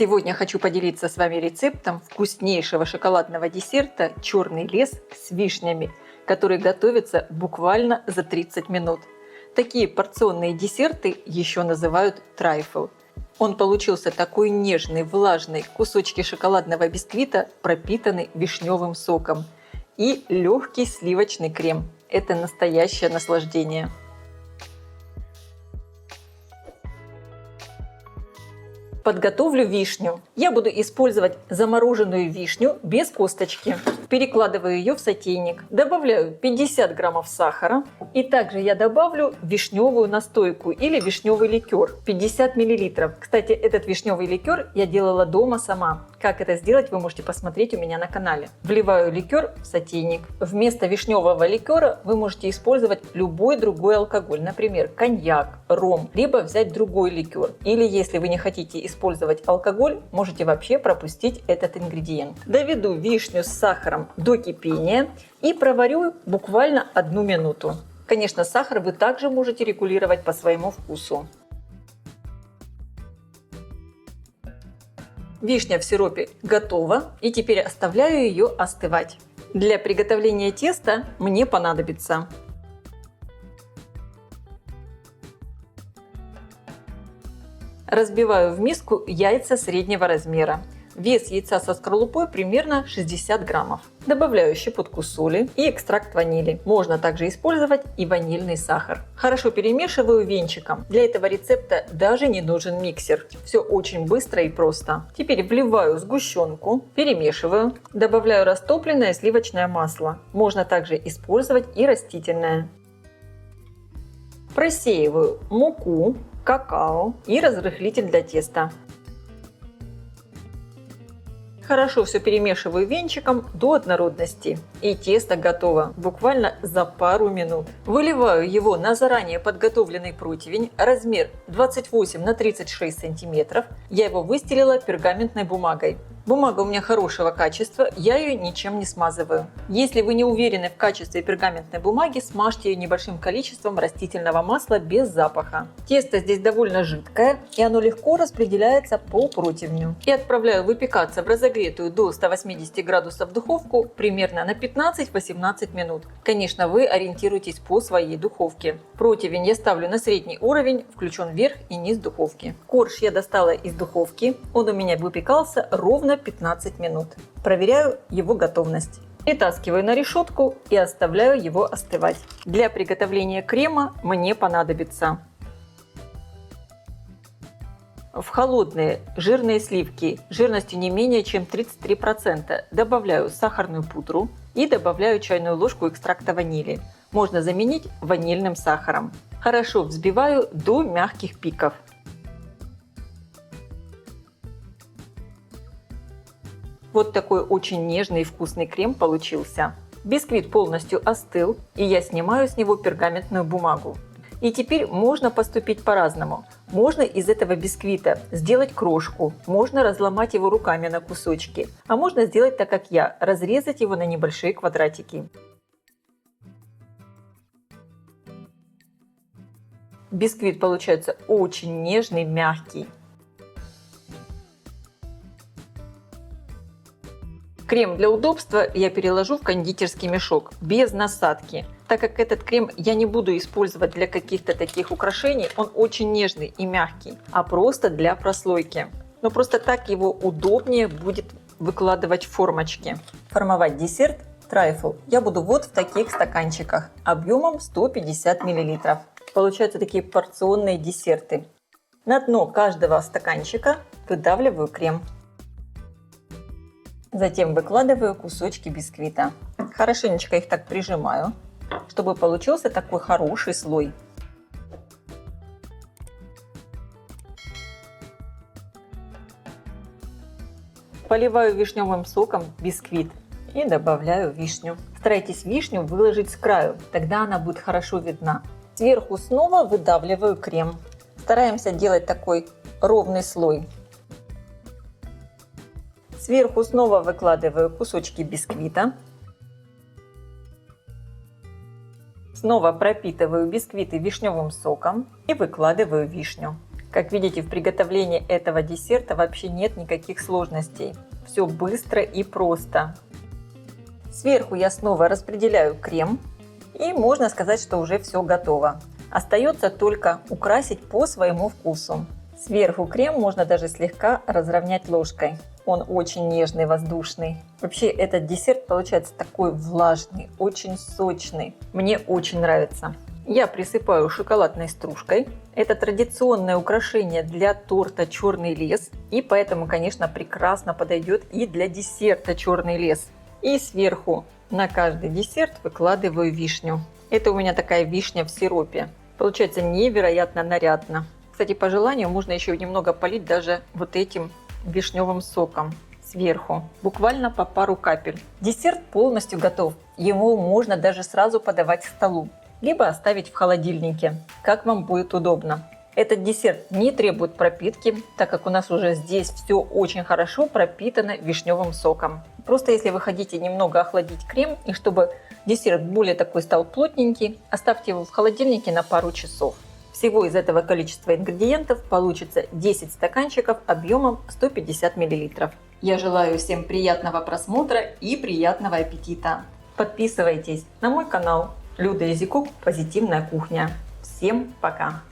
Сегодня хочу поделиться с вами рецептом вкуснейшего шоколадного десерта «Черный лес» с вишнями, который готовится буквально за 30 минут. Такие порционные десерты еще называют трайфл. Он получился такой нежный, влажный, кусочки шоколадного бисквита пропитаны вишневым соком и легкий сливочный крем. Это настоящее наслаждение. Подготовлю вишню. Я буду использовать замороженную вишню без косточки. Перекладываю ее в сотейник. Добавляю 50 граммов сахара. И также я добавлю вишневую настойку или вишневый ликер 50 миллилитров. Кстати, этот вишневый ликер я делала дома сама. Как это сделать, вы можете посмотреть у меня на канале. Вливаю ликер в сотейник. Вместо вишневого ликера вы можете использовать любой другой алкоголь. Например, коньяк, ром. Либо взять другой ликер. Или если вы не хотите использовать алкоголь, можете вообще пропустить этот ингредиент. Доведу вишню с сахаром до кипения и проварю буквально 1 минуту. Конечно, сахар вы также можете регулировать по своему вкусу. Вишня в сиропе готова, и теперь оставляю ее остывать. Для приготовления теста мне понадобится разбиваю в миску яйца среднего размера. Вес яйца со скорлупой примерно 60 граммов. Добавляю щепотку соли и экстракт ванили. Можно также использовать и ванильный сахар. Хорошо перемешиваю венчиком. Для этого рецепта даже не нужен миксер. Все очень быстро и просто. Теперь вливаю сгущенку, перемешиваю. Добавляю растопленное сливочное масло. Можно также использовать и растительное. Просеиваю муку, какао и разрыхлитель для теста. Хорошо все перемешиваю венчиком до однородности. И тесто готово буквально за пару минут. Выливаю его на заранее подготовленный противень, размер 28 на 36 сантиметров. Я его выстелила пергаментной бумагой. Бумага у меня хорошего качества, я ее ничем не смазываю. Если вы не уверены в качестве пергаментной бумаги, смажьте ее небольшим количеством растительного масла без запаха. Тесто здесь довольно жидкое, и оно легко распределяется по противню. И отправляю выпекаться в разогретую до 180 градусов духовку примерно на 15-18 минут. Конечно, вы ориентируйтесь по своей духовке. Противень я ставлю на средний уровень, включен верх и низ духовки. Корж я достала из духовки, он у меня выпекался ровно 15 минут. Проверяю его готовность. Притаскиваю на решетку и оставляю его остывать. Для приготовления крема мне понадобится в холодные жирные сливки жирностью не менее чем 33% добавляю сахарную пудру и добавляю чайную ложку экстракта ванили. Можно заменить ванильным сахаром. Хорошо взбиваю до мягких пиков. Вот такой очень нежный и вкусный крем получился. Бисквит полностью остыл, и я снимаю с него пергаментную бумагу. И теперь можно поступить по-разному. Можно из этого бисквита сделать крошку, можно разломать его руками на кусочки, а можно сделать так, как я, разрезать его на небольшие квадратики. Бисквит получается очень нежный, мягкий. Крем для удобства я переложу в кондитерский мешок, без насадки. Так как этот крем я не буду использовать для каких-то таких украшений, он очень нежный и мягкий, а просто для прослойки. Но просто так его удобнее будет выкладывать в формочки. Формовать десерт трайфл я буду вот в таких стаканчиках объемом 150 мл. Получаются такие порционные десерты. На дно каждого стаканчика выдавливаю крем. Затем выкладываю кусочки бисквита. Хорошенечко их так прижимаю, чтобы получился такой хороший слой. Поливаю вишневым соком бисквит и добавляю вишню. Старайтесь вишню выложить с краю, тогда она будет хорошо видна. Сверху снова выдавливаю крем. Стараемся делать такой ровный слой. Сверху снова выкладываю кусочки бисквита. Снова пропитываю бисквиты вишневым соком и выкладываю вишню. Как видите, в приготовлении этого десерта вообще нет никаких сложностей. Все быстро и просто. Сверху я снова распределяю крем. И можно сказать, что уже все готово. Остается только украсить по своему вкусу. Сверху крем можно даже слегка разровнять ложкой. Он очень нежный, воздушный. Вообще этот десерт получается такой влажный, очень сочный. Мне очень нравится. Я присыпаю шоколадной стружкой. Это традиционное украшение для торта «Черный лес». И поэтому, конечно, прекрасно подойдет и для десерта «Черный лес». И сверху на каждый десерт выкладываю вишню. Это у меня такая вишня в сиропе. Получается невероятно нарядно. Кстати, по желанию можно еще немного полить даже вот этим вишневым соком сверху. Буквально по пару капель. Десерт полностью готов. Его можно даже сразу подавать к столу. Либо оставить в холодильнике, как вам будет удобно. Этот десерт не требует пропитки, так как у нас уже здесь все очень хорошо пропитано вишневым соком. Просто если вы хотите немного охладить крем и чтобы десерт более такой стал плотненький, оставьте его в холодильнике на пару часов. Всего из этого количества ингредиентов получится 10 стаканчиков объемом 150 мл. Я желаю всем приятного просмотра и приятного аппетита. Подписывайтесь на мой канал Люда Язиков «Позитивная кухня». Всем пока!